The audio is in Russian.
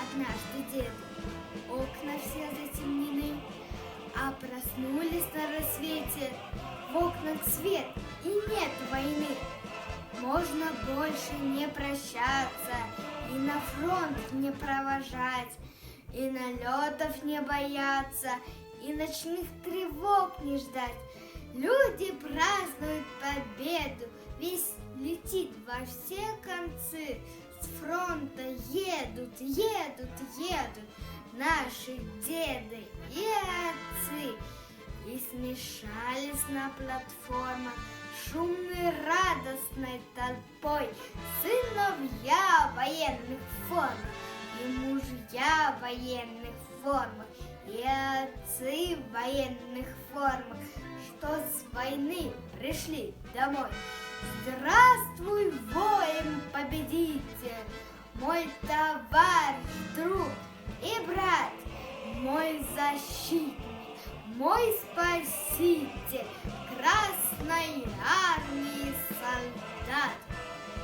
однажды деду. Окна все затемнены, а проснулись на рассвете. В окнах свет и нет войны. Можно больше не прощаться, и на фронт не провожать, и налетов не бояться, и ночных тревог не ждать. Люди празднуют победу, весь летит во все концы. С фронта едут, едут, едут наши деды и отцы. И смешались на платформах шумной радостной толпой сыновья в военных формах и мужья в военных формах и отцы в военных формах, что с войны пришли домой. Здравствуй, воин-победитель, мой товарищ, друг и брат, мой защитник, мой спаситель, красная